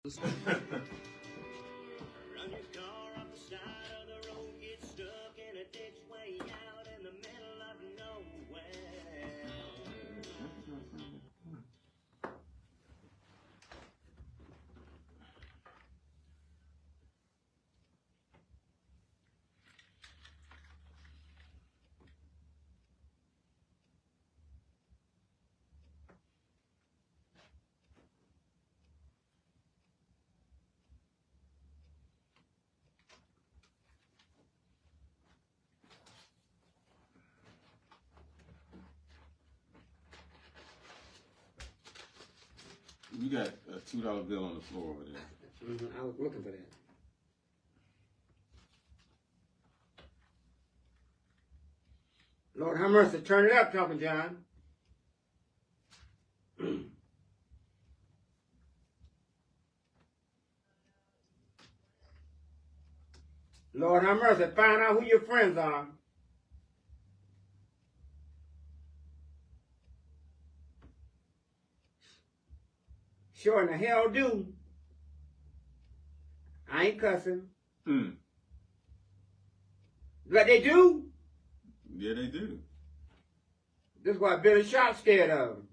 Run your car off the side of the road, get stuck in a ditch way out in the middle of nowhere. You got a $2 bill on the floor over there. I was looking for that. Lord have mercy. Turn it up, Talking John. Lord have mercy. Find out who your friends are. Sure in the hell do. I ain't cussing. But they do. Yeah, they do. This is why Billy Sharp's scared of them.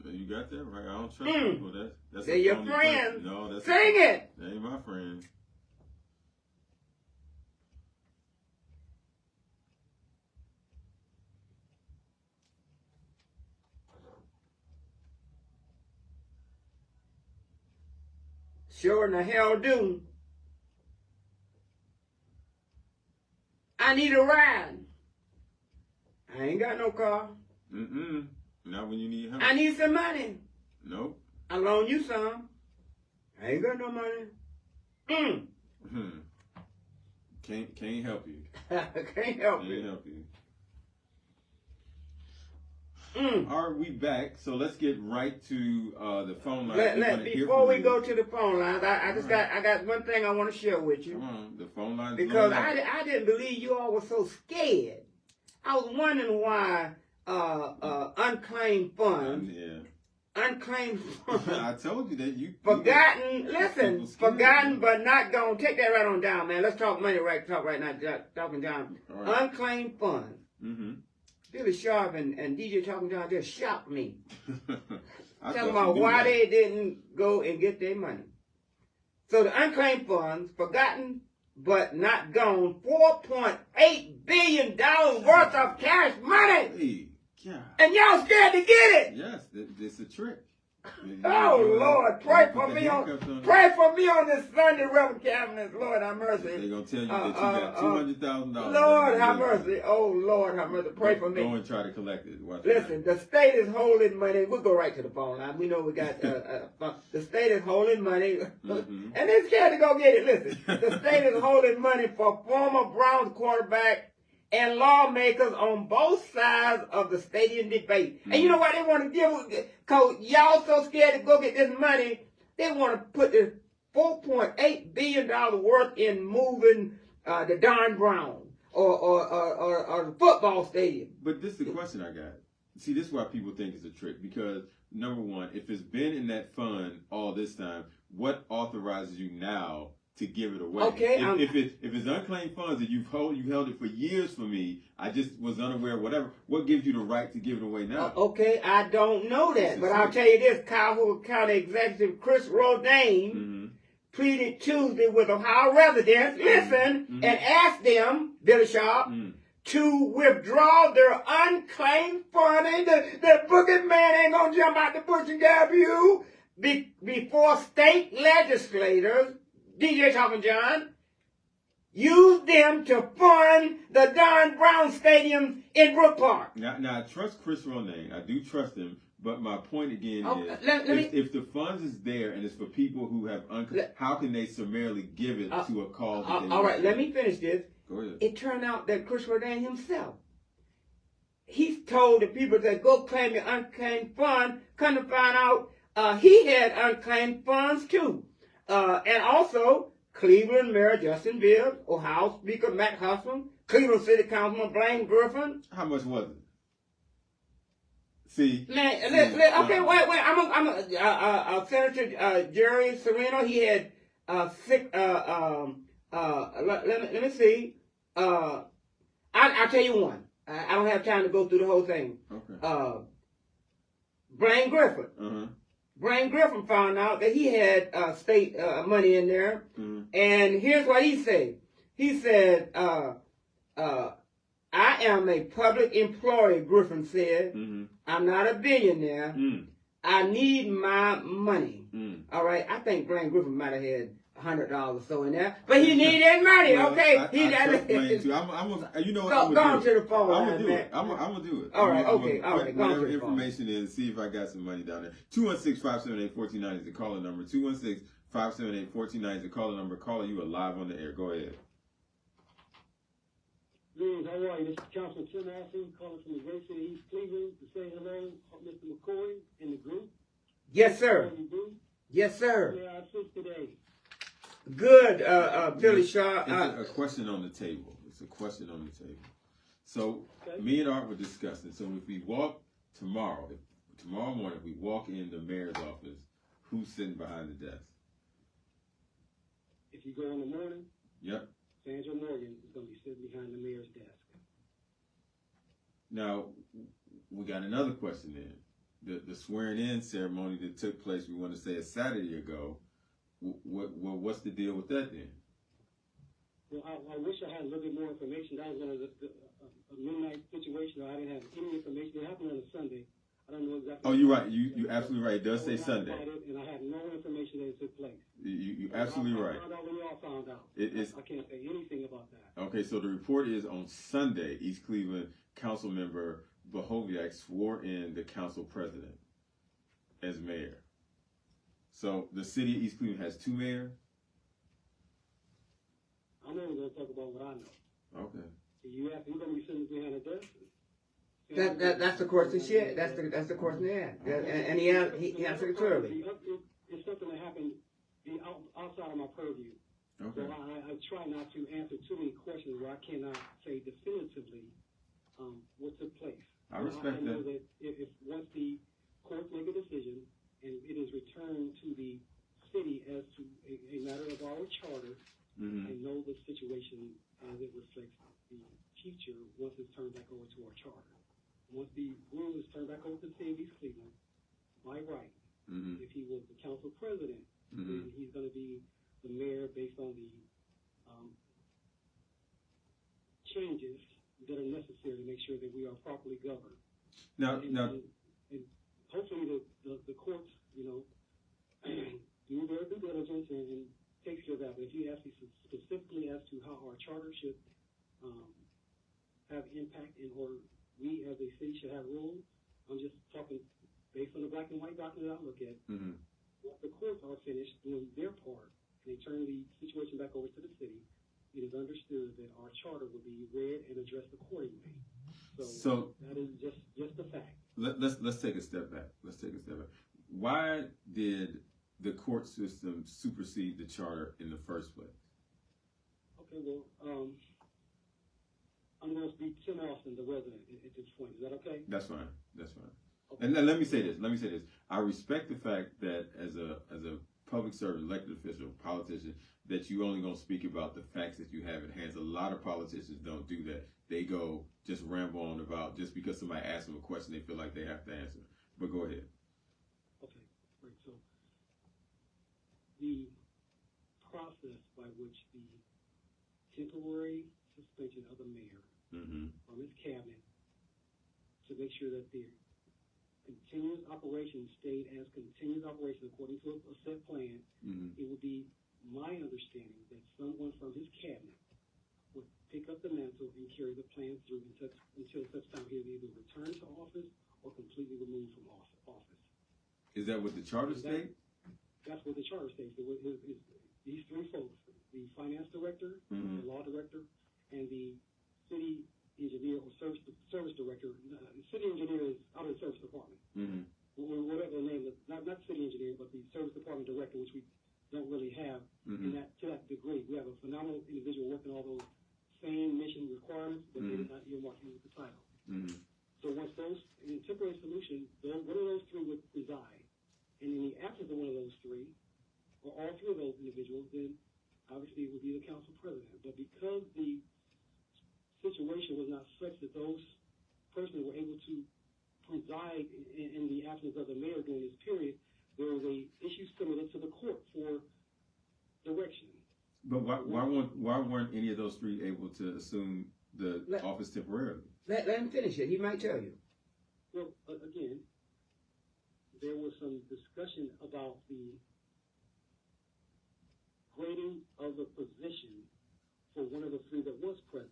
You got that right. I don't trust people. That's They're your friends. No, that's Sing it. That ain't my friend. Sure in the hell do. I need a ride. I ain't got no car. Not when you need help. I need some money. Nope. I loan you some. I ain't got no money. Can't help you. Can't help Can't you. help you. All right, we back. So let's get right to the phone line. Before we go to the phone lines, I got one thing I want to share with you. Come on, the phone line. Because I didn't believe you all were so scared. I was wondering why unclaimed funds. Unclaimed funds. I told you that you forgotten but not gone. Take that right on down, man. Let's talk money talk right now, Talking John. Right. Unclaimed funds. Billy Sharp and DJ Talking John just shocked me. Talking about why they didn't go and get their money. So the unclaimed funds, forgotten but not gone, $4.8 billion worth of cash money. Hey, God. And y'all scared to get it. Yes, it's a trick. Oh Lord, pray for me on this Sunday, Reverend Cabinet. Lord have mercy. They're gonna tell you that you got $200,000. Lord have mercy. Oh Lord have mercy. Pray for me. Go and try to collect it. Listen, the state is holding money. We'll go right to the phone line. We know we got the state is holding money, and they're scared to go get it. Listen, the state is holding money for former Browns quarterback and lawmakers on both sides of the stadium debate. And you know what they want to give? Because y'all so scared to go get this money, they want to put this $4.8 billion worth in moving the Don Brown or the football stadium. But this is the question I got. See, this is why people think it's a trick. Because, number one, if it's been in that fund all this time, what authorizes you now to give it away? Okay, if it's unclaimed funds and you held it for years for me, I just was unaware, whatever. What gives you the right to give it away now? Okay, I don't know that, but I'll tell you this: Calhoun County Executive Chris Rodane pleaded Tuesday with Ohio residents, and asked them, Billy Sharp, to withdraw their unclaimed funding. The boogeyman ain't gonna jump out the bush and grab you before state legislators. DJ Talking John, use them to fund the Don Brown Stadium in Brook Park. Now I trust Chris Ronayne. I do trust him. But my point again is, if the funds is there and it's for people who have how can they summarily give it to a cause? All right, let me finish this. Go ahead. It turned out that Chris Ronayne himself, he told the people that go claim your unclaimed fund. Come to find out, he had unclaimed funds too. And also, Cleveland Mayor Justin Bibbs, Ohio Speaker Matt Hussman, Cleveland City Councilman Blaine Griffin. How much was it? See, Man, okay, wait. Senator Jerry Serino, he had six. Let me see. I'll tell you one. I don't have time to go through the whole thing. Okay. Blaine Griffin. Uh-huh. Blaine Griffin found out that he had state money in there, and here's what he said. He said, "I am a public employee," Griffin said. "I'm not a billionaire. I need my money." All right, I think Blaine Griffin might have had $100 or so in there, but he needed that money. Well, okay, I trust Blaine too. You know what? Go on to the phone I'm line, gonna do man. it. I'm gonna do it. All right, I'm okay, all right. Go on to whatever the phone. information is, see if I got some money down there. 216-578-1490 is the caller number. 216-578-1490 is the caller number. Caller, you are live on the air. Go ahead. Greetings, how are you? This is Councilman Tim Austin, calling from the great city of East Cleveland to say hello, Mr. McKoy and the group. Yes, sir. How you do? Yes, sir. Yeah, I assist today. Good, Billy Shaw. It's a question on the table. It's a question on the table. So Okay. me and Art were discussing. So if we walk tomorrow morning, if we walk in the mayor's office, who's sitting behind the desk? If you go in the morning, Yep. Sandra Morgan is going to be sitting behind the mayor's desk. Now we got another question then. The swearing-in ceremony that took place, we want to say a Saturday ago. What's the deal with that then? Well, I wish I had a little bit more information. That was one of a midnight situation. I didn't have any information. It happened on a Sunday. I don't know exactly. Oh, you're right. You're absolutely right. It does say Sunday. And I had no information that it took place. You're absolutely right. I found out when y'all found out. I can't say anything about that. Okay, so the report is on Sunday, East Cleveland Council member Bohoviak swore in the council president as mayor. So the city of East Cleveland has two mayors? I'm only going to talk about what I know. Okay. You ask who's going to be sitting behind the desk? That's the question she had. That's the question he had. And he answered it clearly. It's something that happened outside of my purview. Okay. So I try not to answer too many questions where I cannot say definitively what took place. I respect I know that. If once the courts make a decision and it is returned to the city as to a matter of our charter, I know the situation as it reflects the future once it's turned back over to our charter. Once the rule is turned back over to the city of East Cleveland, by right, if he was the council president, then he's going to be the mayor based on the changes that are necessary to make sure that we are properly governed. Now, And hopefully the courts, do their due diligence and take care of that. But if you ask me specifically as to how our charter should have impact or we as a city should have rules, I'm just talking based on the black and white document I look at. Once the courts are finished doing their part and they turn the situation back over to the city, it is understood that our charter will be read and addressed accordingly. So that is just a fact. Let's take a step back. Why did the court system supersede the charter in the first place? Okay, well, I'm going to speak Tim Austin, the resident, at this point. Is that okay? That's fine. Okay. And let me say this. I respect the fact that as a public servant, elected official, politician, that you only going to speak about the facts that you have at hand. A lot of politicians don't do that. They go just ramble on about just because somebody asks them a question, they feel like they have to answer. But go ahead. Okay, great. So the process by which the temporary suspension of the mayor from his cabinet to make sure that the continuous operation stayed as continuous operation according to a set plan, it would be my understanding that someone from his cabinet would pick up the mantle and carry the plan through until such time he would either return to office or completely removed from office. Is that what the charter states? That's what the charter states. These three folks, the finance director, the law director, and the city engineer or service director. The city engineer is out of the service department. Whatever the name is, not city engineer, but the service department director, which we don't really have to that degree. We have a phenomenal individual working all those same mission requirements, but they did not earmark him with the title. So once those, in temporary solution, one of those three would reside. And in the absence of one of those three, or all three of those individuals, then obviously it would be the council president. But because the situation was not such that those persons were able to preside in the absence of the mayor during this period, there was a issue submitted to the court for direction. But why weren't any of those three able to assume the office temporarily? Let him finish it. He might tell you. Well, again, there was some discussion about the grading of the position for one of the three that was present.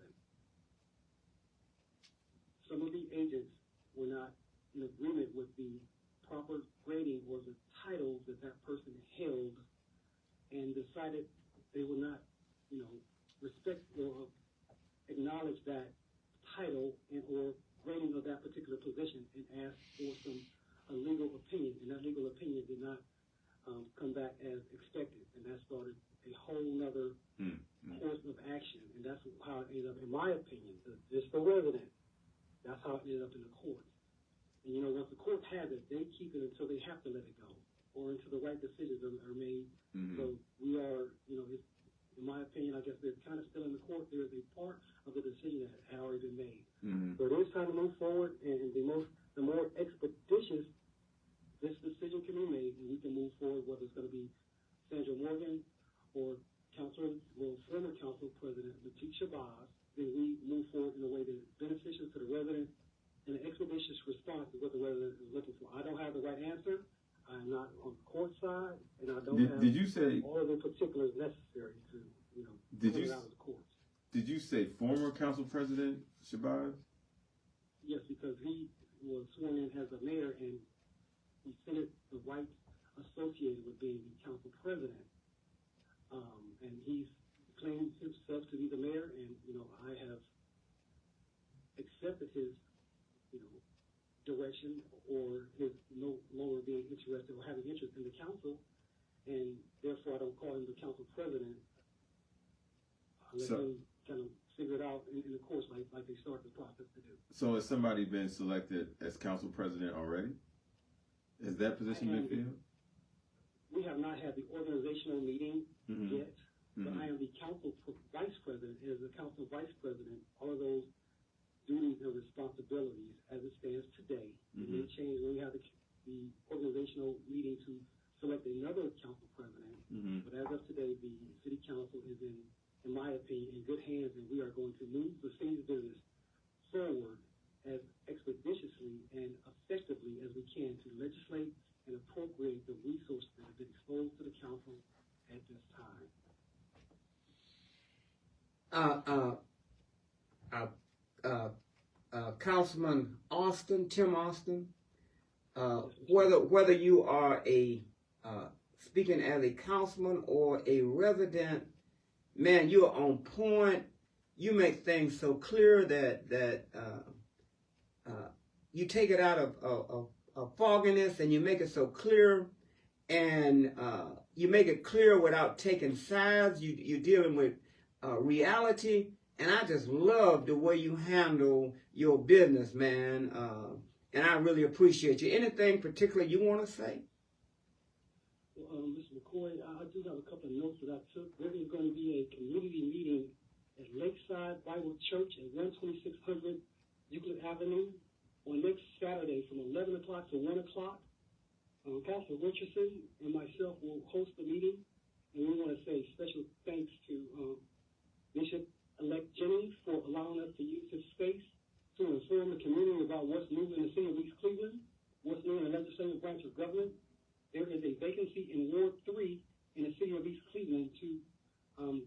Some of the agents were not in agreement with the proper grading or the titles that that person held, and decided they would not, respect or acknowledge that title and or grading of that particular position, and asked for a legal opinion, and that legal opinion did not come back as expected, and that started a whole nother course of action, and that's how it ended up, in my opinion, just the resident. That's how it ended up in the court. And once the court has it, they keep it until they have to let it go, or until the right decisions are made. So we are, in my opinion, I guess they're kind of still in the court. There is a part of the decision that had already been made. So it is time to move forward, and the more expeditious this decision can be made, and we can move forward, whether it's going to be Sandra Morgan or former council president Latif Shabazz, then we move forward in a way that is beneficial to the resident, and an expeditious response is what the resident is looking for. I don't have the right answer. I'm not on the court side, and I don't have all of the particulars necessary to, put it out of the courts. Did you say former council president Shabazz? Yes, because he was sworn in as the mayor, and he cited the rights associated with being the council president. And he's claimed himself to be the mayor, and, I have accepted his, direction, or his no longer being interested or having interest in the council, and therefore I don't call him the council president. I let him kind of figure it out in the course like they start the process to do. So has somebody been selected as council president already? Has that position been filled? We have not had the organizational meeting yet, but I am the council vice president. As the council vice president, all of those duties and responsibilities as it stands today. It may change when we have the organizational meeting to select another council president. But as of today, the city council is in my opinion, in good hands, and we are going to move the city's business forward as expeditiously and effectively as we can to legislate and appropriate the resources that have been exposed to the council at this time. Councilman Austin, Tim Austin, whether you are speaking as a councilman or a resident, man, you are on point. You make things so clear that you take it out of fogginess, and you make it so clear, and you make it clear without taking sides. You're dealing with reality. And I just love the way you handle your business, man. And I really appreciate you. Anything particular you want to say? Well, Mr. McKoy, I do have a couple of notes that I took. There is going to be a community meeting at Lakeside Bible Church at 12600 Euclid Avenue on next Saturday from 11 o'clock to 1 o'clock. Pastor Richardson and myself will host the meeting, and we want to say special thanks to Bishop-elect Jennings for allowing us to use his space to inform the community about what's new in the city of East Cleveland, what's new in the legislative branch of government. There is a vacancy in Ward 3 in the city of East Cleveland.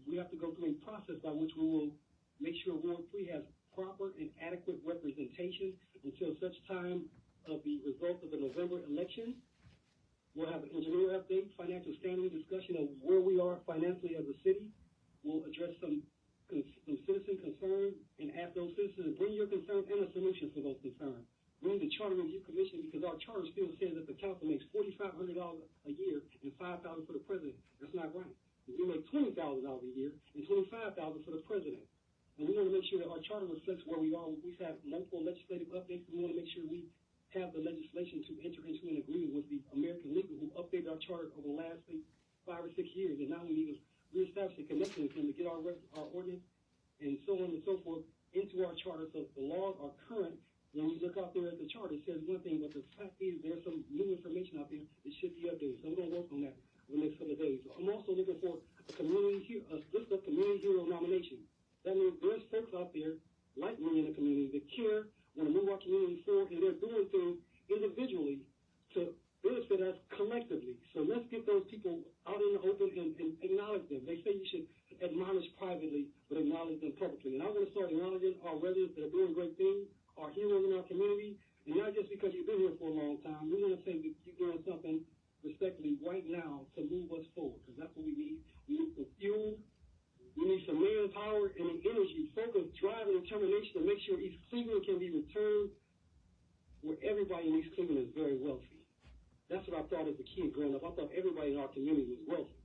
We have to go through a process by which we will make sure Ward 3 has proper and adequate representation until such time of the result of the November election. We'll have an engineer update, financial standing discussion of where we are financially as a city. We'll address some citizen concerns and ask those citizens to bring your concerns and a solution for those concerns. We need the Charter Review Commission because our charter still says that the council makes $4,500 a year and $5,000 for the president. That's not right. We make $20,000 a year and $25,000 for the president. And we want to make sure that our charter reflects where we are. We've had multiple legislative updates. We want to make sure we have the legislation to enter into an agreement with the American Legal, who updated our charter over the last, say, 5 or 6 years. And now we need to reestablish a connection with them to get our ordinance and so on and so forth into our charter so the laws are current. When we look out there at the charter, it says one thing, but the fact is there's some new information out there that should be updated. So we're going to work on that in the next couple of days. So I'm also looking for a community hero nomination. That means there's folks out there like me in the community that care, want to move our community forward, and they're doing things individually to benefit us collectively. So let's get those people out in the open and acknowledge them. They say you should admonish privately, but acknowledge them publicly. And I want to start acknowledging our residents that are doing great things, our heroes in our community, and not just because you've been here for a long time. We want to say that you're doing something respectfully right now to move us forward, because that's what we need. We need some fuel. We need some manpower and the energy, focus, drive, and determination to make sure East Cleveland can be returned where everybody in East Cleveland is very wealthy. That's what I thought as a kid growing up. I thought everybody in our community was wealthy.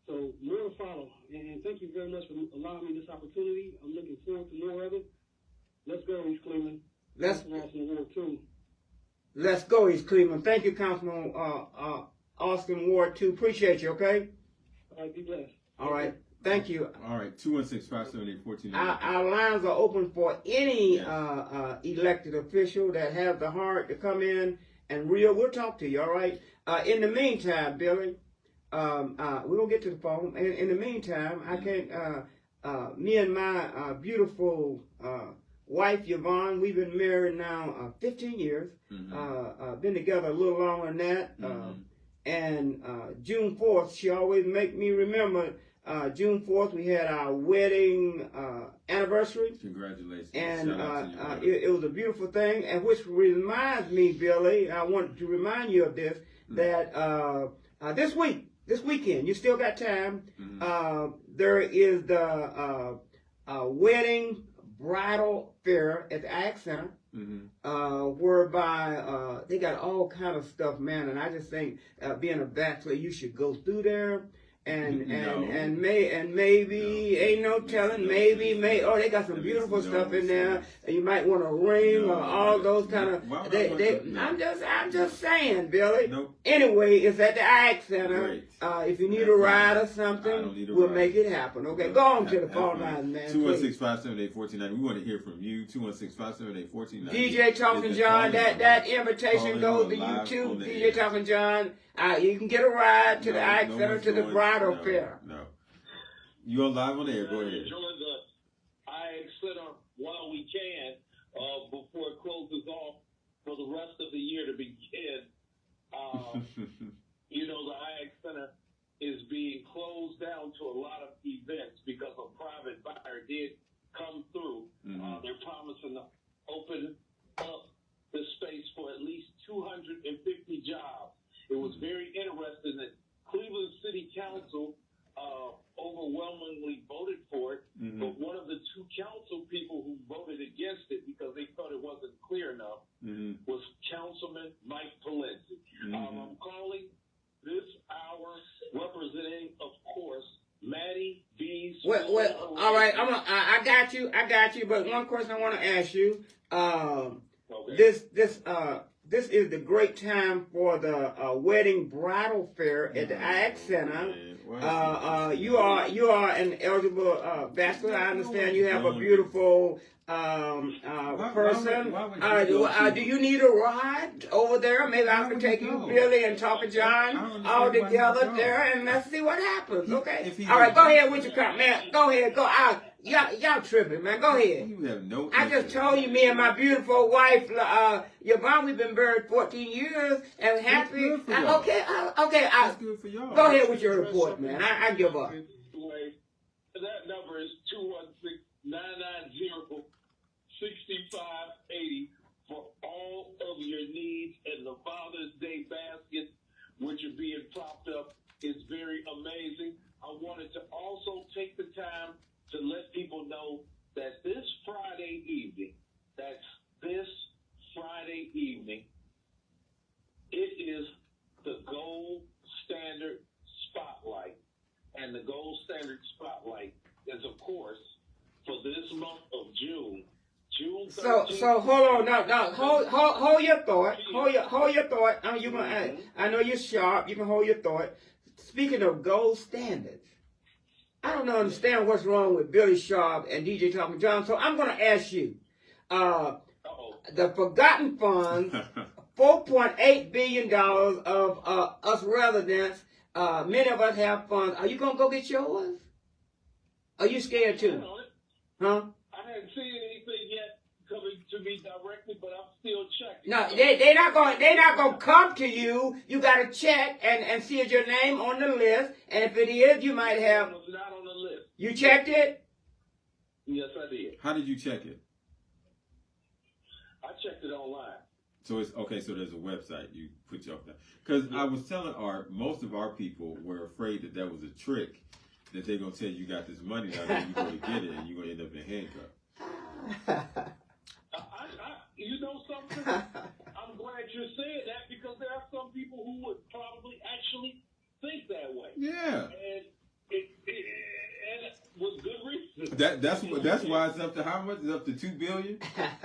So more to follow. And thank you very much for allowing me this opportunity. I'm looking forward to more of it. Let's go, East Cleveland. Let's go, East Cleveland. Thank you, Councilman Austin Ward 2. Appreciate you, okay? All right, be blessed. All right. Thank you. All right, 216-578-1490. Our lines are open for any elected official that have the heart to come in and we'll talk to you, all right? In the meantime, Billy, we're going to get to the phone. In the meantime, I can't, me and my beautiful wife, Yvonne, we've been married now 15 years. Been together a little longer than that. And June 4th, she always make me remember June 4th, we had our wedding anniversary. Congratulations. And it was a beautiful thing. And which reminds me, Billy, I want to remind you of this, that this weekend, you still got time, there is the wedding bridal fair at the Ag Center. Whereby they got all kind of stuff, man, and I just think being a bachelor, you should go through there and maybe ain't no telling, maybe they got some beautiful stuff in there. And you might want a ring or all those kind of. I'm just saying, Billy. Anyway, it's at the Ag Center. If you need a ride or something, we'll make it happen. Okay, go on to the phone line, man. 216-578-1490. We want to hear from you. 216-578-1490. DJ Talking John, that invitation goes to you too. DJ Talking John, you can get a ride to the Ag Center to the bridal fair. No. You're live on air. Go ahead. Enjoy the Ag Center while we can before it closes off for the rest of the year to begin. You know, the Ag Center is being closed down to a lot of events because a private buyer did come through. They're promising to open up the space for at least 250 jobs. It was very interesting that Cleveland City Council overwhelmingly voted for it, but one of the two council people who voted against it because they thought it wasn't clear enough was Councilman Mike Palencia. I'm calling this hour representing, of course, Maddie B's. Well, all right. I got you. But one question I want to ask you. This is the great time for the wedding bridal fair at the Ag Center. You are an eligible bachelor. I understand you have a beautiful person. Do you need a ride over there? Maybe I can take you, Billy, and Talking John all together there, and let's see what happens. Okay. All right. Go ahead with your comment, man. Go ahead. Go. Y'all tripping, man. Go ahead. You have no. I just told you, me and my beautiful wife, Yvonne, we've been married 14 years and happy. Okay. That's good for y'all. Go ahead with your report, man. I give up. That number is 216-990-6580 for all of your needs, and the Father's Day basket, which are being propped up, is very amazing. I wanted to also take the time to let people know that this Friday evening, it is the Gold Standard Spotlight. And the Gold Standard Spotlight is, of course, for this month of June. June 13th. So hold on, no, hold your thought, hold your thought. I know you're sharp. You can hold your thought. Speaking of gold standards, I don't understand what's wrong with Billy Sharp and DJ Tommy John. So I'm gonna ask you, the forgotten funds, $4.8 billion of us residents. Many of us have funds. Are you gonna go get yours? Are you scared too? Huh? I haven't seen anything yet coming to me directly, but I'm still checking. No, they're not gonna come to you. You gotta check and see if your name on the list. And if it is, you might have. It was not on the list. You checked it? Yes, I did. How did you check it? I checked it online. So it's okay. So there's a website you put your that because I was telling Art, most of our people were afraid that was a trick, that they're gonna tell you got this money now, then you go to get it and you're gonna end up in handcuffs. You know something? I'm glad you're saying that because there are some people who would probably actually think that way. Yeah. And and with good reason. That's why it's up to how much? It's up to $2 billion.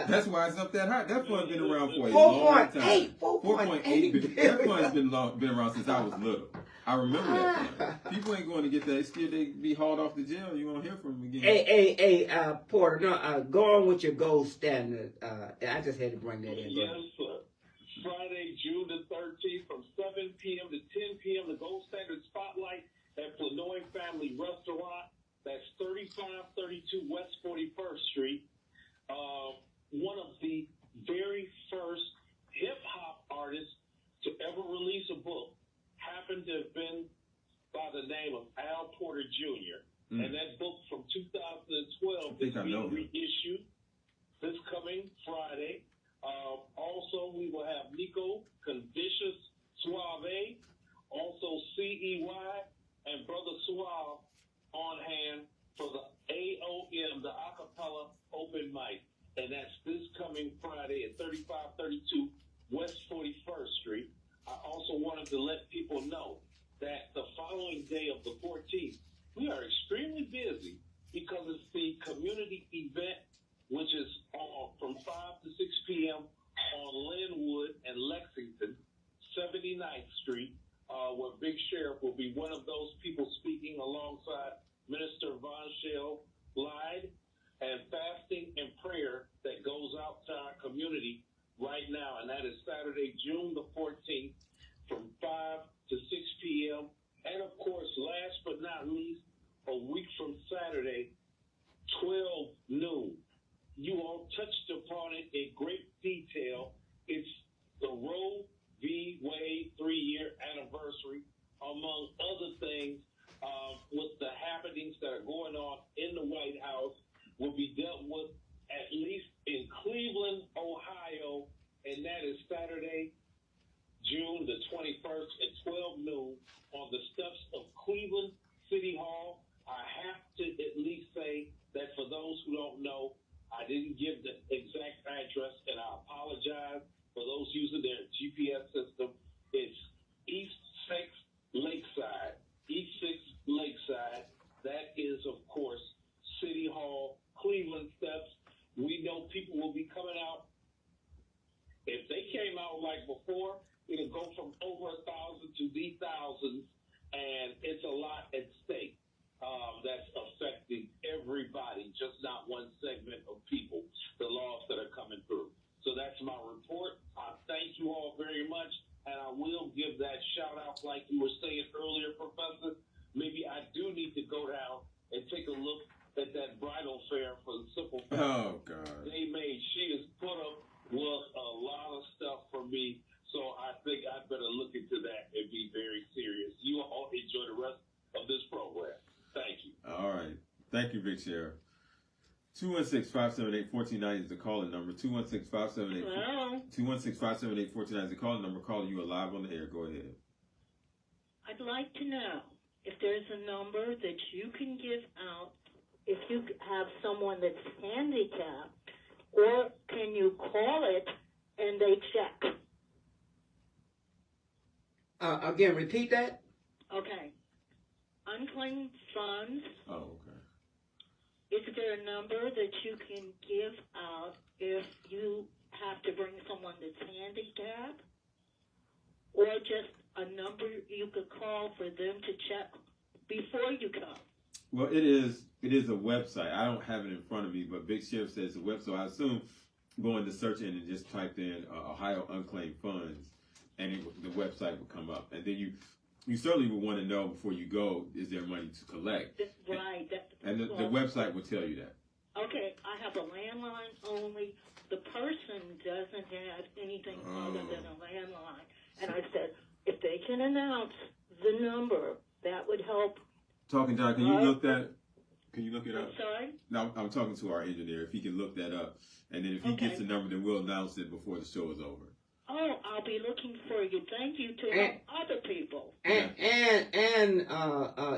That's why it's up that high. That fund's been around for a long time. 4.8 billion. That fund's been around since I was little. I remember that fund. People ain't going to get that. Scared they be hauled off the jail. You won't hear from them again. Hey, Porter, no, go on with your gold standard. I just had to bring that in. Yes, sir. Friday, June the 13th, from 7 p.m. to 10 p.m., the Gold Standard Spotlight at Planoy Family Restaurant. That's 3532 West 41st Street. One of the very first hip-hop artists to ever release a book happened to have been by the name of Al Porter Jr. And that book from 2012 is being reissued this coming Friday. Also, we will have Nico Convicious Suave, also CEY, and Brother Suave on hand for the AOM, the Acapella Open Mic. And that's this coming Friday at 3532 West 41st Street. I also wanted to let people know that the following day of the 14th, we are extremely busy because it's the community event, which is from 5 to 6 p.m. on Linwood and Lexington, 79th Street, where Big Sheriff will be one of those people speaking alongside Minister Von Shell Lyde, and fasting and prayer that goes out to our community right now, and that is Saturday, June the 14th, from 5 to 6 p.m. And, of course, last but not least, a week from Saturday, 12 noon. You all touched upon it in great detail. It's the Roe v. Wade 3-year anniversary, among other things, with the happenings that are going on in the White House, will be dealt with at least in Cleveland, Ohio, and that is Saturday, June the 21st at 12 noon on the steps of Cleveland City Hall. I have to at least say that for those who don't know, I didn't give the exact address, and I apologize for those using their GPS system. It's East 6 Lakeside. East 6 Lakeside. That is, of course, City Hall, Cleveland steps. We know people will be coming out. If they came out like before, it'll go from over 1,000 to the thousands, and it's a lot at stake. That's affecting everybody, just not one segment of people, the laws that are coming through. So that's my report. I thank you all very much, and I will give that shout out like you were saying earlier, Professor. Maybe I do need to go down and take a look at that bridal fair for the simple fact they made. She has put up with a lot of stuff for me, so I think I better look into that and be very serious. You all enjoy the rest of this program. Thank you. All right. Thank you, Big Sheriff. 216-578-1490 is the calling number. 216-578-1490 is the calling number. Calling you live on the air. Go ahead. I'd like to know if there's a number that you can give out if you have someone that's handicapped, or can you call it and they check? Again, repeat that. Okay. Unclaimed funds. Oh, okay. is there a number that you can give out if you have to bring someone that's handicapped? Or just a number you could call for them to check before you come? Well, it is a website. I don't have it in front of me, but Big Sheriff says it's a website. I assume go in the search engine and just typed in Ohio Unclaimed Funds, and the website will come up. And then you certainly would want to know before you go, is there money to collect? Right. And the website will tell you that. Okay, I have a landline only. The person doesn't have anything other than a landline. And I said, if they can announce the number, that would help. Talking John, can you look that? Can you look it up? I'm sorry? No, I'm talking to our engineer. If he can look that up, and then if he gets the number, then we'll announce it before the show is over. Oh, I'll be looking for you. Thank you to help other people. And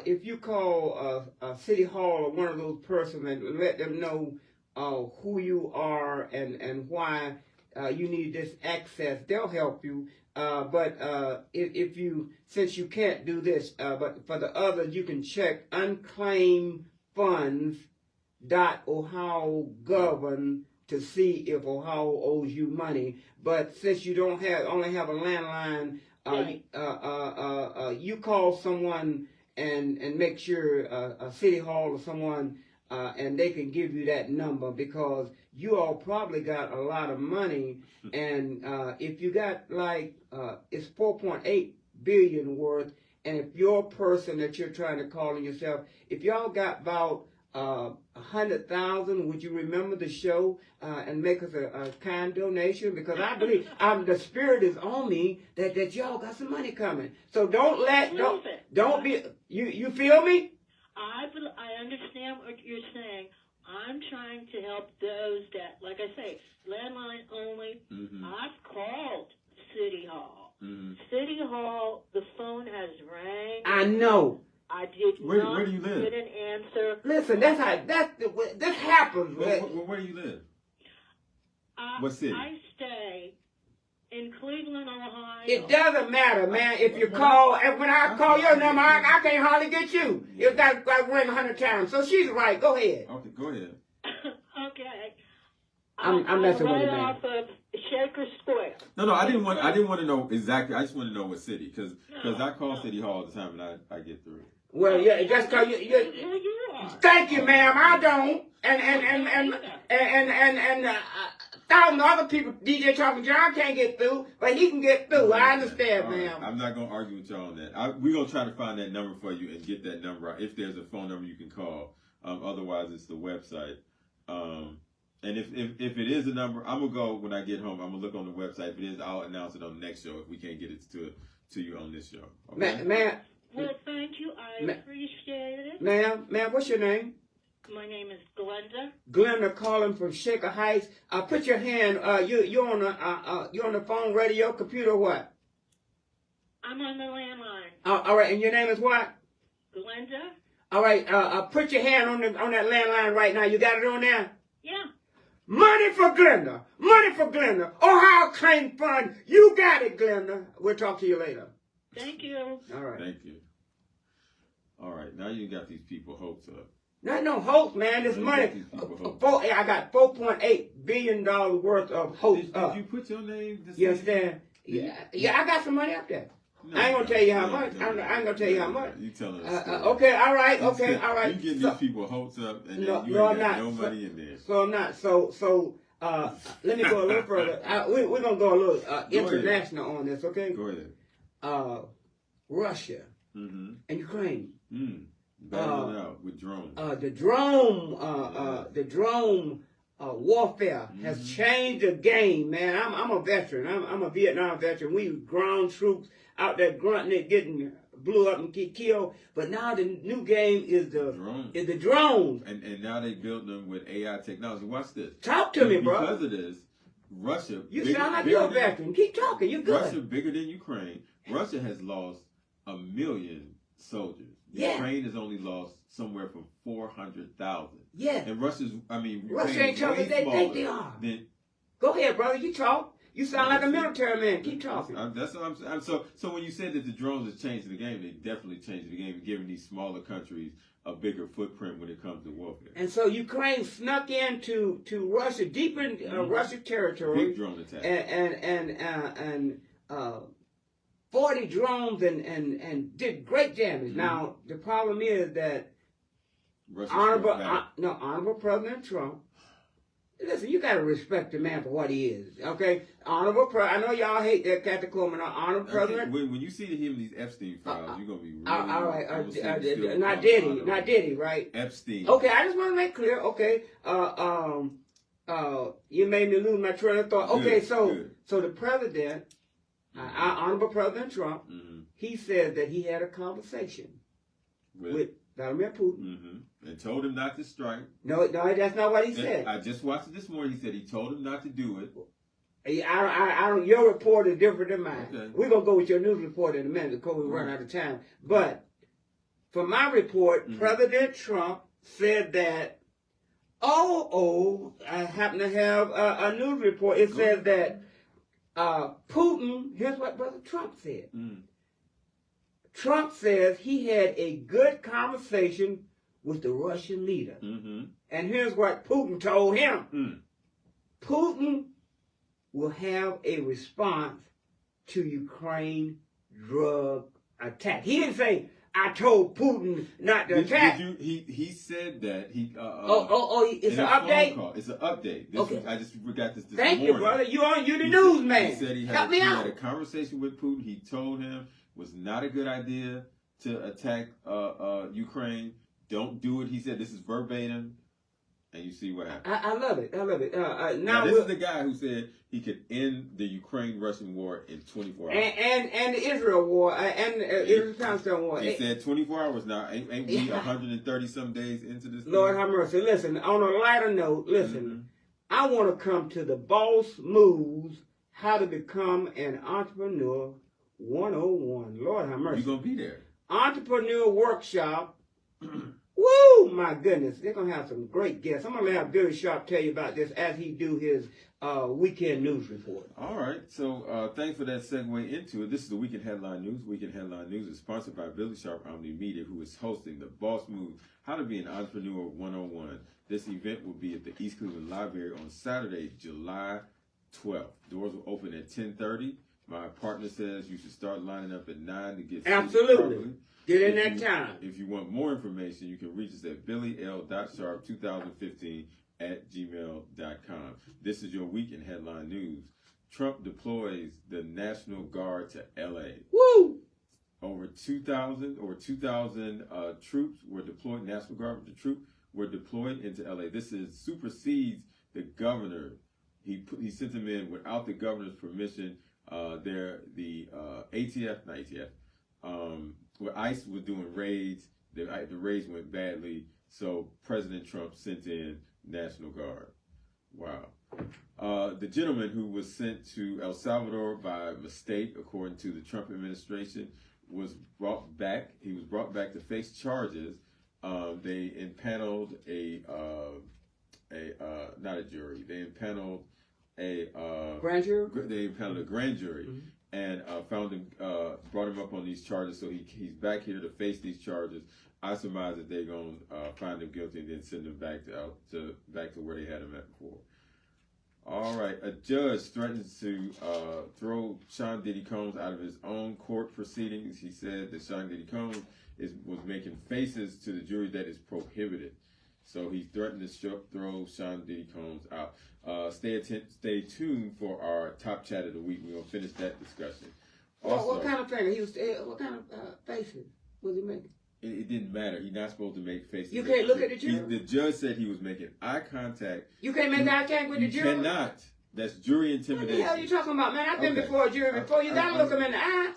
if you call City Hall or one of those persons and let them know who you are and why you need this access, they'll help you. But if you, since you can't do this, but for the others, you can check unclaimedfunds.ohio.gov to see if Ohio owes you money. But since you don't only have a landline, you call someone and make sure City Hall or someone, and they can give you that number, because you all probably got a lot of money, and if you got like it's 4.8 billion worth, and if your person that you're trying to call in yourself, if y'all got about 100,000, would you remember the show and make us a kind donation? Because I believe the spirit is on me that y'all got some money coming. So don't be you feel me? I understand what you're saying. I'm trying to help those that, like I say, landline only. Mm-hmm. I've called City Hall. Mm-hmm. City Hall, the phone has rang. I know. I did Where not do you live? get an answer. Listen, this happens. Where do you live? What city? I stay in Cleveland, Ohio. It doesn't matter, man. If you call, and when I call your number, I can't hardly get you. You got ring 100 times. So she's right. Go ahead. Okay, go ahead. Okay. I'm messing with you, man. Off of Shaker Square. No, I didn't want to know exactly. I just want to know what city, because I call City Hall all the time and I get through. Well, yeah, just cause you. Who you are? Thank you, ma'am. I don't. And 1,000 other people, DJ Talking John can't get through, but he can get through. I understand, All right. ma'am. I'm not gonna argue with y'all on that. We're gonna try to find that number for you and get that number out. If there's a phone number you can call, otherwise it's the website. And if it is a number, I'm gonna go when I get home. I'm gonna look on the website. If it is, I'll announce it on the next show. If we can't get it to you on this show, okay? Ma'am. Well, thank you. I appreciate it. Ma'am, what's your name? My name is Glenda. Glenda calling from Shaker Heights. Put your hand. You on the phone, radio, computer, what? I'm on the landline. All right, and your name is what? Glenda. All right. Put your hand on that landline right now. You got it on there? Yeah. Money for Glenda. Money for Glenda. Ohio Claim Fund. You got it, Glenda. We'll talk to you later. Thank you. All right. Thank you. All right, now you got these people hopes up. Not no hopes, man. This money. I got $4.8 billion worth of hopes up. Did you put your name? You understand? Yeah, I got some money up there. I ain't gonna tell you how much. I ain't gonna tell you how much. You telling us. Okay, all right, okay, all right. You getting these people hopes up, and No, then you no, ain't got I'm no not. money in there. So I'm not. So let me go a little further. We're gonna go a little international on this, okay? Go ahead. Russia Mm-hmm. and Ukraine. Battling out with drones. The drone warfare has changed the game, man. I'm a veteran. I'm a Vietnam veteran. We ground troops out there grunting, getting blew up and get killed. But now the new game is the drones. And now they build them with AI technology. Watch this. Talk to me, bro. Because of this, Russia. You sound like you're a veteran. Keep talking. You're good. Russia bigger than Ukraine. Russia has lost 1 million soldiers. Yeah. Ukraine has only lost somewhere from 400,000. Yeah. And Russia ain't tough as they think they are. Go ahead, brother. You talk. You sound like a military man. Keep talking. That's what I'm so when you said that the drones are changing the game, they definitely changing the game, giving these smaller countries a bigger footprint when it comes to warfare. And so Ukraine snuck into Russia, deep in Russian territory. Big drone attack. And 40 drones and did great damage. Now the problem is that Honorable President Trump. Listen, you gotta respect the man for what he is, okay? I know y'all hate that catacomb. Honorable President. When you see him in these Epstein files, you're gonna be really. All right, not Diddy, right? Epstein. Okay, I just want to make clear. Okay, you made me lose my train of thought. Okay, good. So the president, Honorable President Trump, he said that he had a conversation with Vladimir Putin. And told him not to strike. No, that's not what he said. I just watched it this morning. He said he told him not to do it. I don't. Your report is different than mine. Okay. We're gonna go with your news report in a minute because we run out of time. But for my report, President Trump said that. I happen to have a news report. It says that Putin. Here's what Brother Trump said. Trump says he had a good conversation with the Russian leader. And here's what Putin told him. Putin will have a response to Ukraine drug attack. He didn't say, I told Putin not to attack. He said that. It's an update? Call. It's an update. I just forgot this Thank morning. you, brother. You the newsman. He said he Help me out. had a conversation with Putin. He told him it was not a good idea to attack Ukraine. Don't do it. He said this is verbatim, and you see what happened. I love it. Now this is the guy who said he could end the Ukraine-Russian war in 24 hours. And the Israel war, and Israel-Palestine war. He said 24 hours now. Ain't we 130-some days into this Lord thing? have mercy. Listen, on a lighter note, I want to come to the Boss Moves, How to Become an Entrepreneur 101. Lord have mercy. You're going to be there. Entrepreneur Workshop. Woo, my goodness. They're going to have some great guests. I'm going to have Billy Sharp tell you about this as he do his weekend news report. All right. So thanks for that segue into it. This is the Weekend Headline News. Weekend Headline News is sponsored by Billy Sharp Omni Media, who is hosting the Boss Move, How to Be an Entrepreneur 101. This event will be at the East Cleveland Library on Saturday, July 12th. Doors will open at 10:30. My partner says you should start lining up at 9 to get Absolutely. properly. Get in that time. If you want more information, you can reach us at billyl.sharp2015@gmail.com. This is your Weekend Headline News. Trump deploys the National Guard to L.A. Woo! Over 2,000 troops were deployed. National Guard troops were deployed into L.A. This supersedes the governor. He sent them in without the governor's permission. Where ICE was doing raids, the raids went badly, so President Trump sent in National Guard. Wow. The gentleman who was sent to El Salvador by mistake, according to the Trump administration, was brought back. He was brought back to face charges. They impaneled not a jury. They impaneled a grand jury. They impaneled a grand jury. And found him, brought him up on these charges, so he's back here to face these charges. I surmise that they're gonna find him guilty and then send him back to where they had him at before. All right, a judge threatens to throw Sean Diddy Combs out of his own court proceedings. He said that Sean Diddy Combs was making faces to the jury that is prohibited. So he threatened to throw Sean Diddy Combs out. Stay tuned for our top chat of the week. We're gonna finish that discussion. Also, what kind of faces? What kind of faces was he making? It didn't matter. He's not supposed to make faces. You can't look at the jury. The judge said he was making eye contact. You can't make eye contact with the jury. You cannot. That's jury intimidation. What the hell are you talking about, man? I've been before a jury before. You gotta look them in the eye.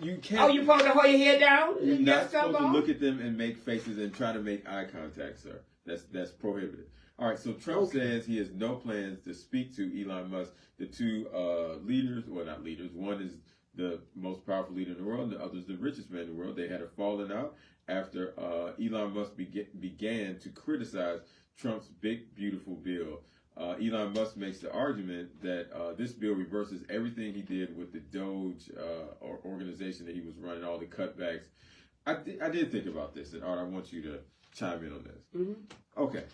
You can't. Oh, you supposed to hold your head down? You're not supposed to look at them and make faces and try to make eye contact, sir. That's prohibited. All right, so Trump says he has no plans to speak to Elon Musk. The two leaders, well, not leaders. One is the most powerful leader in the world, and the other is the richest man in the world. They had a falling out after Elon Musk began to criticize Trump's big, beautiful bill. Elon Musk makes the argument that this bill reverses everything he did with the Doge organization that he was running, all the cutbacks. I did think about this, and Art, I want you to chime in on this. Mm-hmm. Okay,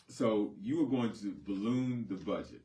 so you are going to balloon the budget,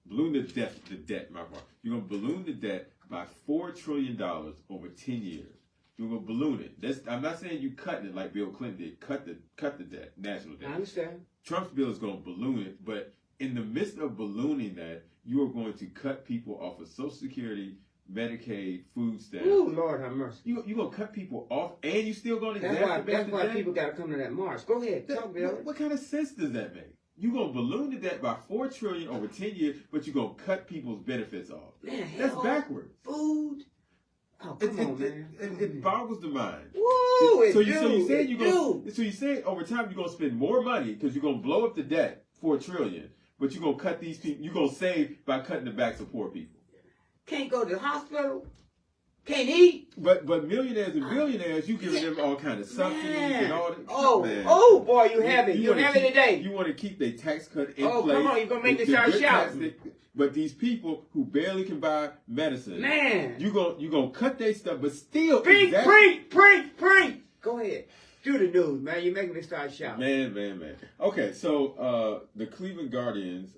balloon the debt. My part. You're going to balloon the debt by $4 trillion over 10 years. You're going to balloon it. I'm not saying you cutting it like Bill Clinton did. Cut the debt, national debt. I understand. Trump's bill is going to balloon it, but in the midst of ballooning that, you are going to cut people off of Social Security, Medicaid, food stamps. Ooh, Lord have mercy. You're going to cut people off, and you still going to That's why people got to come to that march. Go ahead, talk, Bill. What kind of sense does that make? You're going to balloon the debt by $4 trillion over 10 years, but you're going to cut people's benefits off. Man, That's backwards. Food. Oh, come on, man. It boggles the mind. Woo, So you say over time you're going to spend more money because you're going to blow up the debt, $4 trillion, but you're going to cut these people, you're going to save by cutting the backs of poor people. Can't go to the hospital. Can't eat. But millionaires and billionaires, you giving them all kind of subsidies and all that. Oh boy, you have it. You have it today. You want to keep their tax cut in place. Oh, come on, you're going to make me start shouting. But these people who barely can buy medicine, man, you gonna cut their stuff, but still preach. Go ahead. Do the news, man. You're making me start shouting. Man. Okay, so the Cleveland Guardians,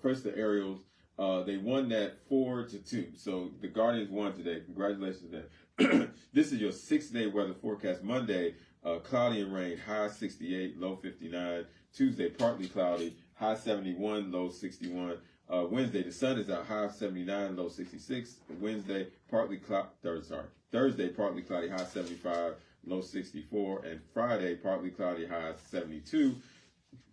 first the Ariels, they won that 4-2. So the Guardians won today. Congratulations to them. This is your 6-day weather forecast. Monday, cloudy and rain, high 68, low 59. Tuesday, partly cloudy, high 71, low 61. Wednesday, the sun is out, high 79, low 66. Wednesday, Thursday, partly cloudy, high 75, low 64. And Friday, partly cloudy, high 72,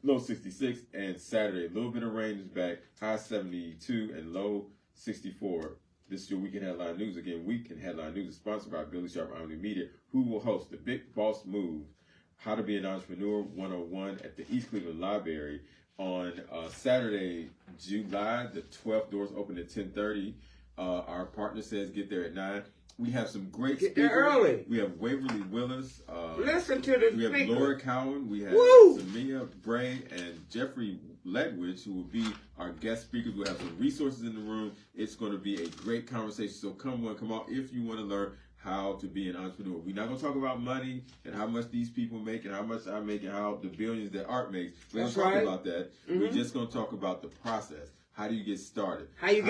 low 66. And Saturday, a little bit of rain is back, high 72 and low 64. This is your Weekend Headline News. Again, Weekend Headline News is sponsored by Billy Sharp Omni Media, who will host the Big Boss Move, How to Be an Entrepreneur 101 at the East Cleveland Library on Saturday, July the 12th. Doors open at 10:30. Our partner says get there at 9. We have some great speakers. Get there early. We have Waverly Willis. Listen to the We have speaker. Laura Cowan. We have Samia Bray and Jeffrey Ledwidge, who will be our guest speakers. We'll have some resources in the room. It's going to be a great conversation. So come out if you want to learn how to be an entrepreneur. We're not going to talk about money and how much these people make and how much I make and how the billions that Art makes. We're going to talk about that. Mm-hmm. We're just going to talk about the process. How do you get started? You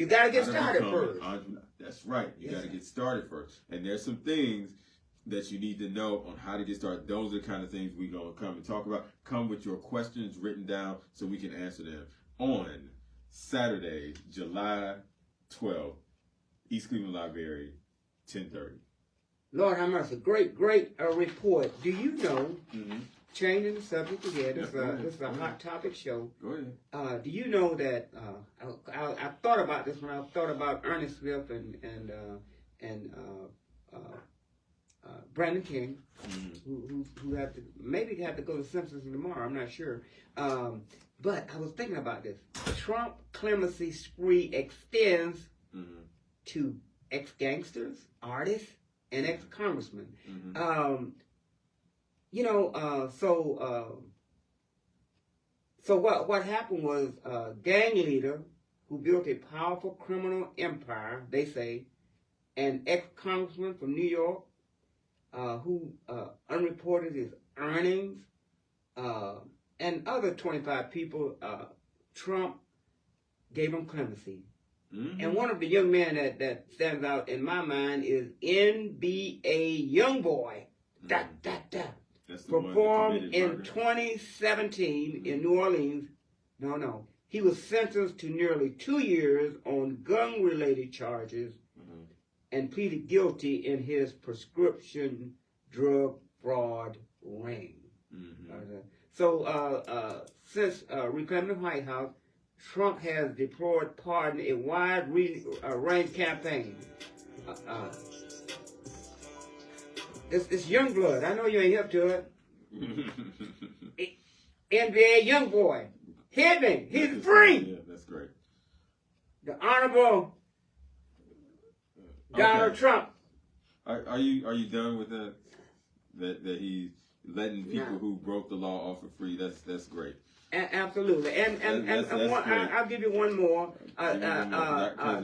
got to get started first. That's right. You got to get started first. And there's some things that you need to know on how to get started. Those are the kind of things we're going to come and talk about. Come with your questions written down so we can answer them on Saturday, July 12th, East Cleveland Library, 10:30. Lord have mercy. Great report. Do you know, changing the subject again, this is a hot topic show. Go ahead. Do you know that, I thought about this when I thought about Ernest Swift and Brandon King, who have to go to Simpsons tomorrow. I'm not sure. But I was thinking about this. Trump clemency spree extends to ex-gangsters, artists, and ex-congressmen. So what happened was a gang leader who built a powerful criminal empire, they say, an ex-congressman from New York, who unreported his earnings, and other 25 people, Trump gave them clemency. And one of the young men that stands out in my mind is NBA Youngboy. Performed in 2017 in New Orleans. No. He was sentenced to nearly 2 years on gun-related charges and pleaded guilty in his prescription drug fraud ring. So since reclaiming the White House, Trump has deployed, a wide range campaign. It's young blood. I know you ain't up to it. NBA Youngboy. Hit me. He's free. Yeah, that's great. The Honorable Donald Trump. Are you done with that? that he's letting people who broke the law off for free. That's great. Absolutely, and That's one, great. I'll give you one more. I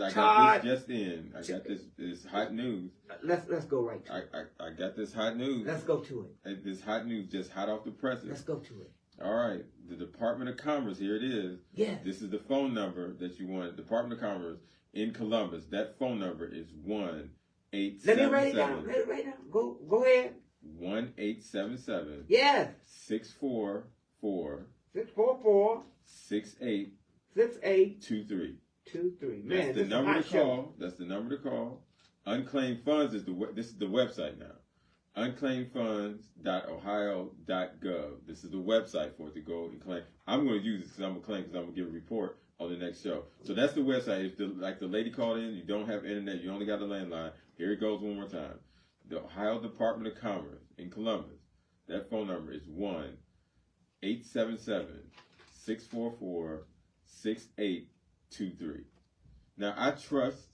Todd, got this just in. I got this hot news. Let's go right to it. I got this hot news. Let's go to it. And this hot news just hot off the presses. Let's go to it. All right, the Department of Commerce. Here it is. Yes. This is the phone number that you want. Department of Commerce in Columbus. That phone number is 1-877. Let me write it down. Let it write it down. Go ahead. 1-877. Yes. 644. 644 6823. 6823. Man, That's the number to call. That's the number to call. Unclaimed funds is this is the website now. Unclaimedfunds.ohio.gov. This is the website for it to go and claim. I'm going to use this because I'm going to claim because I'm going to give a report on the next show. So that's the website. If like the lady called in, you don't have internet, you only got a landline. Here it goes one more time. The Ohio Department of Commerce in Columbus. That phone number is 1-877-644-6823. Now I trust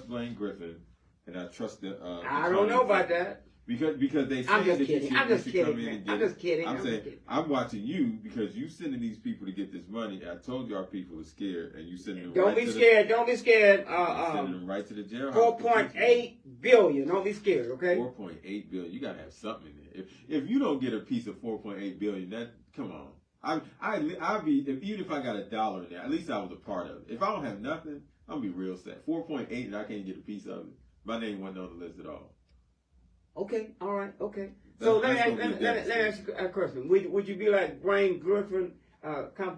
Blaine Griffin, and I trust the. I don't know about that. Because they say I'm just that kidding. I'm just kidding. I'm just kidding. I'm saying I'm watching you because you sending these people to get this money. I told you our people are scared, and you sending them. Don't be scared. Don't be scared. Sending them right to the jailhouse. 4.8 billion. Don't be scared. Okay. 4.8 billion. You gotta have something in there. If you don't get a piece of 4.8 billion, that come on. I'd be even if I got $1 in there, at least I was a part of it. If I don't have nothing, I'm gonna be real sad. 4.8 and I can't get a piece of it. My name wasn't on the list at all. Okay, all right, okay. So let me ask you a question. Would you be like Blaine Griffin, Blaine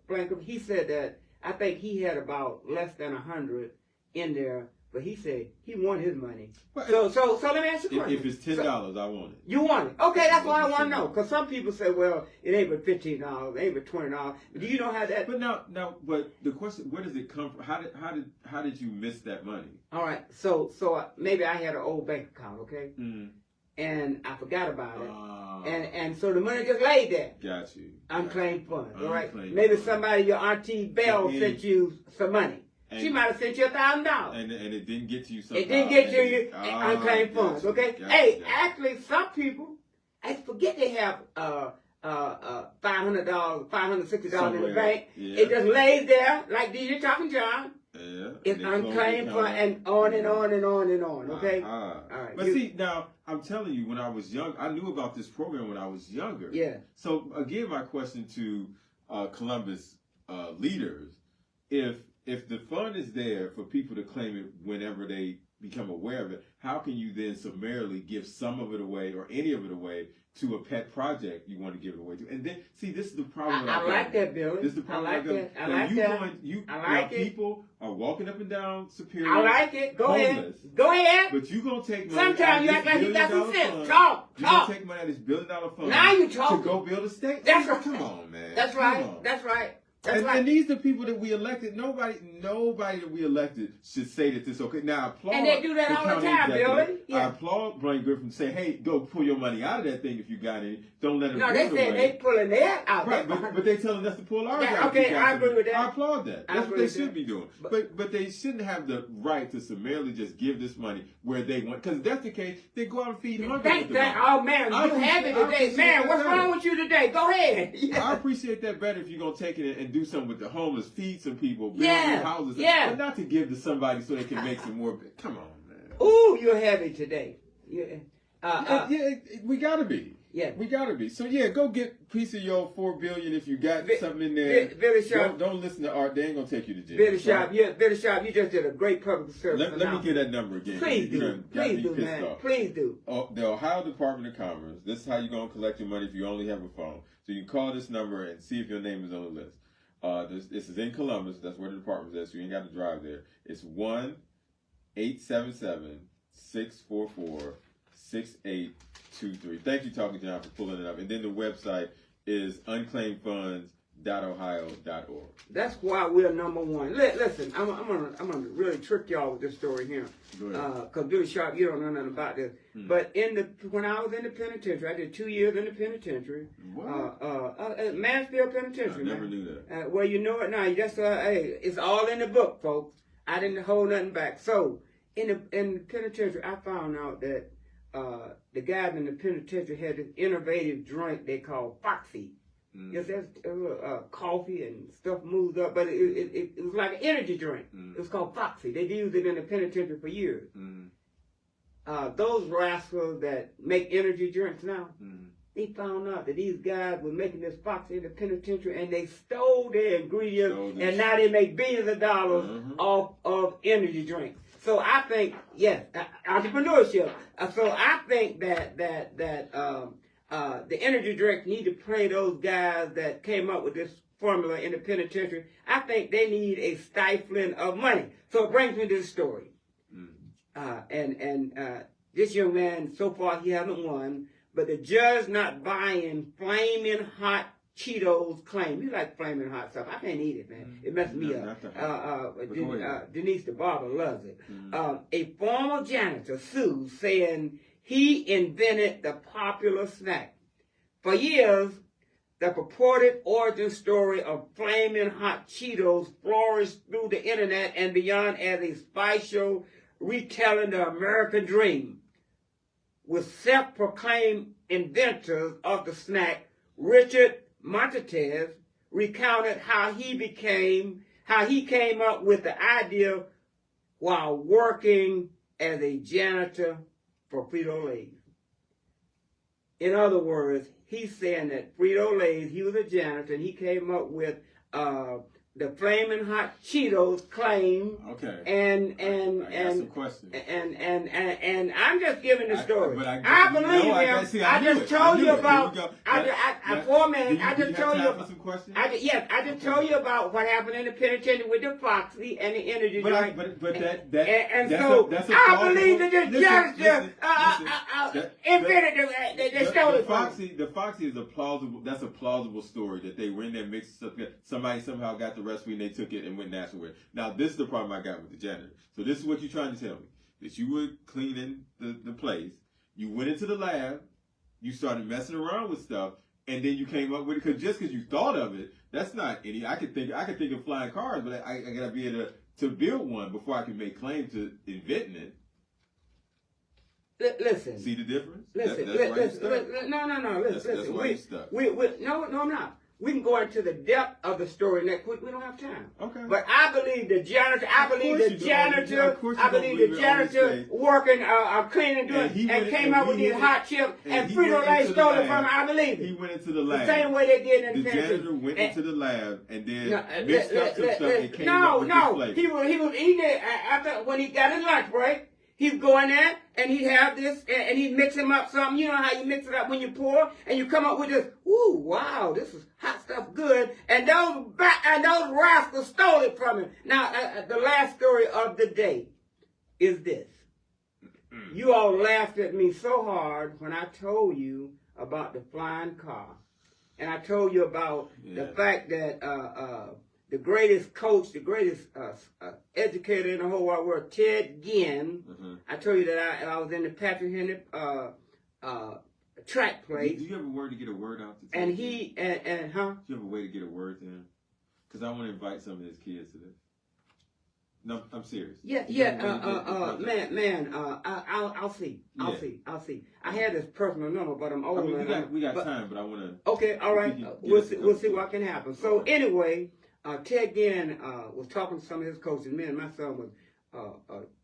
Griffin? He said that I think he had about less than 100 in there, but he said he won his money. So let me ask you a question. If it's $10, I want it. You want it? Okay, that's what I want to know. Because some people say, well, it ain't but $15, it ain't but $20. But do you know how that? But but the question, where does it come from? How did you miss that money? All right, so maybe I had an old bank account, okay, and I forgot about it, and so the money just laid there. Got you. Unclaimed funds, all right. Unclaimed Maybe funds. somebody, your auntie Belle, sent you some money. She might have sent you $1,000. And it didn't get to you somehow. It didn't get to you unclaimed funds, okay? Hey, actually, some people, I forget they have $500, $560 in the bank. Yeah. It just lays there like DJ Talking John. Yeah. It's unclaimed fund and on and on and on and on, okay? All right. But see, now, I'm telling you, when I was young, I knew about this program when I was younger. Yeah. So, again, my question to Columbus leaders, if the fund is there for people to claim it whenever they become aware of it, how can you then summarily give some of it away or any of it away to a pet project you want to give it away to? And then, see, this is the problem. I like that, Billy. This is the problem. I like that. I like that. People are walking up and down Superior. I like it. Go homeless, ahead. Go ahead. But you gonna take money. Sometimes you act like you got some sense. Talk. You gonna take money out of this $1 billion fund. Now you talking. To go build a state. That's right. Come on, man. That's right. That's right. And these are the people that we elected. Nobody that we elected should say that this is okay. Now I applaud. And they do that all the time, Billy. Yeah. I applaud Blaine Griffin say, hey, go pull your money out of that thing if you got any. Don't let it go away. No, they said they pulling that out. Right, but they telling us to pull ours out. Okay, I agree with that. I applaud that. That's what they should be doing. But they shouldn't have the right to summarily just give this money where they want. Because if that's the case, they go out and feed hungry. Oh, man, you have it today. Man, what's wrong with you today? Go ahead. I appreciate that better if you're going to take it and do something with the homeless, feed some people, build new houses. Yeah. But not to give to somebody so they can make some more. Come on, man. Ooh, you're heavy today. Yeah, we got to be. Yeah. We got to be. So, yeah, go get a piece of your $4 billion if you got something in there. Billy Sharp. Don't listen to Art. They ain't going to take you to jail. Billy Sharp, Billy Sharp, you just did a great public service. Let me get that number again. Please do. Please do, man. Please do. The Ohio Department of Commerce, this is how you're going to collect your money if you only have a phone. So you can call this number and see if your name is on the list. This is in Columbus. That's where the department is, so you ain't got to drive there. It's 1-877-644-6823. Thank you, Talking John, for pulling it up. And then the website is unclaimedfunds.ohio.org. That's why we're number one. Listen, I'm gonna really trick y'all with this story here, because Billy Sharp, you don't know nothing about this. But when I was in the penitentiary, I did 2 years in the penitentiary. Mansfield Penitentiary. I never knew that. Well, you know it now. Hey, it's all in the book, folks. I didn't hold nothing back. So in the penitentiary, I found out that the guys in the penitentiary had this innovative drink they call Foxy. Yes, that's coffee and stuff moves up, but it was like an energy drink. It was called Foxy. They'd used it in the penitentiary for years. Those rascals that make energy drinks now, they found out that these guys were making this Foxy in the penitentiary, and they stole their ingredients, and now they make billions of dollars off of energy drinks. So I think, yes, entrepreneurship. So I think that the energy drinks need to pay those guys that came up with this formula in the penitentiary. I think they need a stifling of money. So it brings me to this story. This young man, so far he hasn't won, but the judge not buying flaming hot Cheetos claim. You like flaming hot stuff. I can't eat it, man. It messes me up. Denise the barber loves it. A former janitor sued, saying he invented the popular snack. For years, the purported origin story of flaming hot Cheetos flourished through the internet and beyond as a spice show retelling the American dream. With self-proclaimed inventors of the snack, Richard Montes recounted how he came up with the idea while working as a janitor for Frito-Lay's. In other words, he's saying that Frito-Lay's, he was a janitor, and he came up with the flaming hot Cheetos claim. Okay. And I got some questions. And I'm just giving the story. I believe him. I just told you about. I just told you. Some questions? I just told you about what happened in the penitentiary with the Foxy and the energy drink. I believe that the janitor invented they stole it from him. The Foxy is a plausible story that they went there, mixed up. Somebody somehow got the recipe and they took it and went national with it. Now this is the problem I got with the janitor. So this is what you're trying to tell me. That you were cleaning the place, you went into the lab, you started messing around with stuff, and then you came up with it. Because you thought of it, that's not any. I could think of flying cars, but I gotta be able to build one before I can make claim to inventing it. Listen. See the difference? Listen. That's why you're stuck. No. Listen. That's why you're stuck. No, I'm not. We can go into the depth of the story next week. We don't have time. Okay. But I believe the janitor. I believe the janitor working, cleaning, doing, and came up with these hot chips. And Frito-Lay stole it from him. I believe it. He went into the lab. The same way they did in the janitor went into the lab and then mixed up some stuff and came up with this flavor. He was eating it after when he got his lunch break. He'd go in there and he'd have this and he'd mix him up something. You know how you mix it up when you pour and you come up with this, ooh, wow, this is hot stuff good. And those rascals stole it from him. Now, the last story of the day is this. You all laughed at me so hard when I told you about the flying car. And I told you about the fact that the greatest coach, the greatest educator in the whole wide world, Ted Ginn. I told you that I was in the Patrick Henry track place. Do you have a word to get a word out to Ted? And he, Do you have a way to get a word to him? Because I want to invite some of his kids to this. No, I'm serious. I'll see. I had his personal number, but I'm older. We got time, but I want to. Okay, all right. We'll see what can happen. So anyway. Ted Ginn was talking to some of his coaches. Me and my son was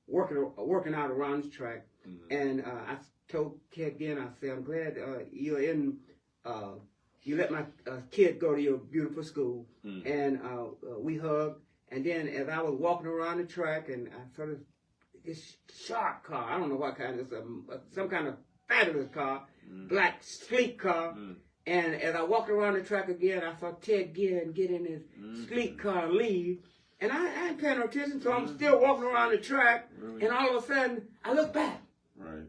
working out around this track, and I told Ted Ginn, I said, "I'm glad you're in. You let my kid go to your beautiful school." And we hugged. And then as I was walking around the track, and I saw this sharp car. I don't know what kind of some kind of fabulous car, black sleek car. And as I walked around the track again, I saw Ted Ginn get in his sleek car and leave. And I ain't paying no attention, so I'm still walking around the track. And all of a sudden, I look back. Right.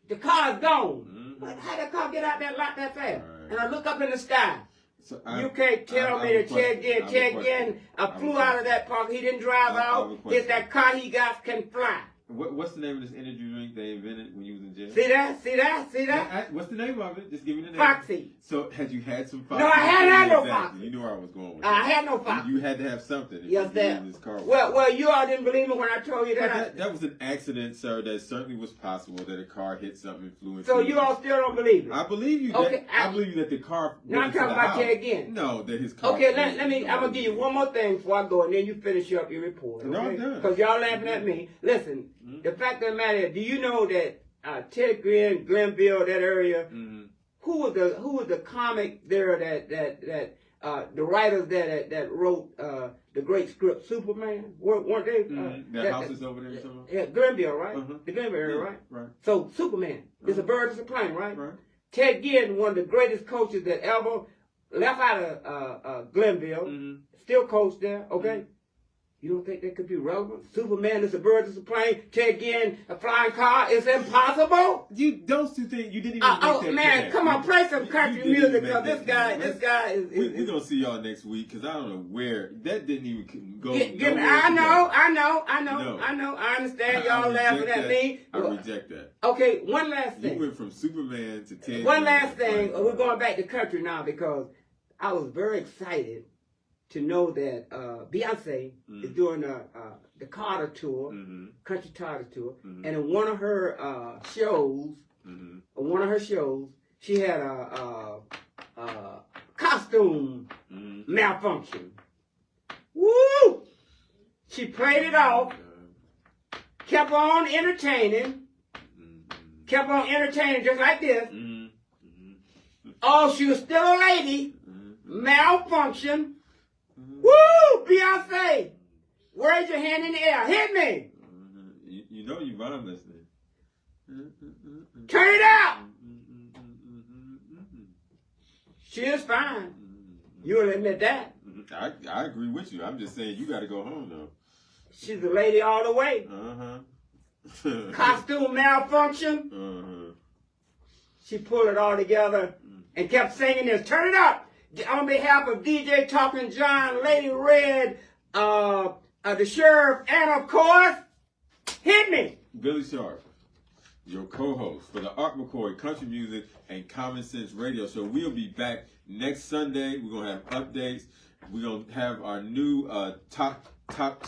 The car's gone. How'd that car get out that lot that fast? Right. And I look up in the sky. So you can't tell me that Ted Ginn flew out of that park. He didn't drive out. If that car he got can fly. What's the name of this energy drink they invented when you was in jail? See that? What's the name of it? Just give me the name. Foxy. So, had you had some Foxy? No, I hadn't had no Exactly. Foxy. You knew where I was going with I that. had no Foxy. You had to have something. If Yes, you that. in this car. Well, you all didn't believe me when I told you that. That was an accident, sir. That certainly was possible that a car hit something and flew into So you all still don't believe me? I believe you. Okay, I believe you that the car. Now I'm talking about Ted again. No, that his car. Okay, let me. I'm gonna give you one more thing before I go, and then you finish up your report. Okay? No, I'm done. Because y'all laughing at me. Listen, the fact of the matter is, do you know that Ted Green, Glenville, that area, who was the comic there that the writers that wrote the great script Superman? Weren't they? That house is over there. Yeah, Glenville, right? The Glenville area, right? Right. So Superman is a bird, it's a plane, right? Right. Ted Ginn, one of the greatest coaches that ever left out of Glenville, still coached there, okay? You don't think that could be relevant? Superman is a bird, is a plane. Ted Ginn, a flying car. It's impossible. Those two things, you didn't even make that man, connect. come on, play some country You didn't music. make Cause that this guy is. We're going to see y'all next week because I don't know where. That didn't even go. I know. I understand y'all laughing at me. I reject that. Okay, one last thing. You went from Superman to Ted. One last thing. We're going back to country now because I was very excited to know that Beyonce is doing the Carter tour, Country Carter tour, and in one of her shows, she had a costume malfunction. Woo! She played it off, kept on entertaining just like this. Oh, she was still a lady. Malfunction. Woo! Beyonce! Raise your hand in the air. Hit me! You know you rhyme listening. Turn it out! She is fine. You will admit that. I agree with you. I'm just saying you got to go home, though. She's a lady all the way. Costume malfunction. She pulled it all together and kept singing this. Turn it up! On behalf of DJ Talking John, Lady Red, the Sheriff, and of course, hit me! Billy Sharp, your co-host for the Art McKoy Country Music and Common Sense Radio Show. We'll be back next Sunday. We're going to have updates. We're going to have our new top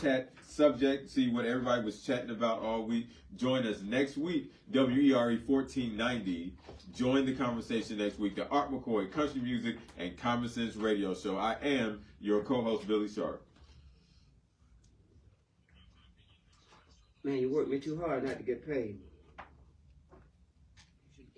chat subject, see what everybody was chatting about all week. Join us next week, WERW 1490. Join the conversation next week, the Art McKoy Country Music and Common Sense Radio Show. I am your co-host, Billy Sharp. Man, you worked me too hard not to get paid.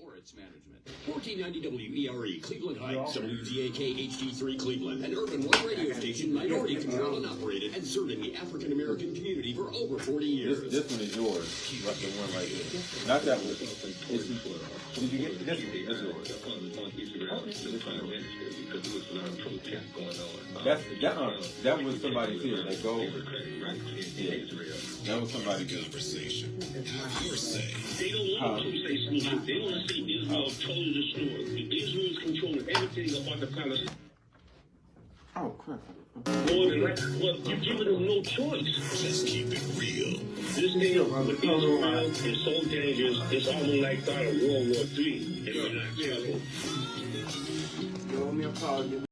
Or its management. 1490 WERE, Cleveland Heights, WDAK HD3 Cleveland, an urban one radio station, minority controlled and operated, and serving the African American community for over 40 years. This one is yours. Like the one right here. Not that one. Did you get this one? This one. That was somebody's here. They go. Yeah. That was somebody's conversation. They don't want to say something. They want to see Israel totally destroyed. Israel is controlling everything about the Palestine. Oh, crap. Well, you're giving them no choice. Just keep it real. This thing with Israel is so dangerous, it's almost like that of World War III. If you're not careful. You owe me a call.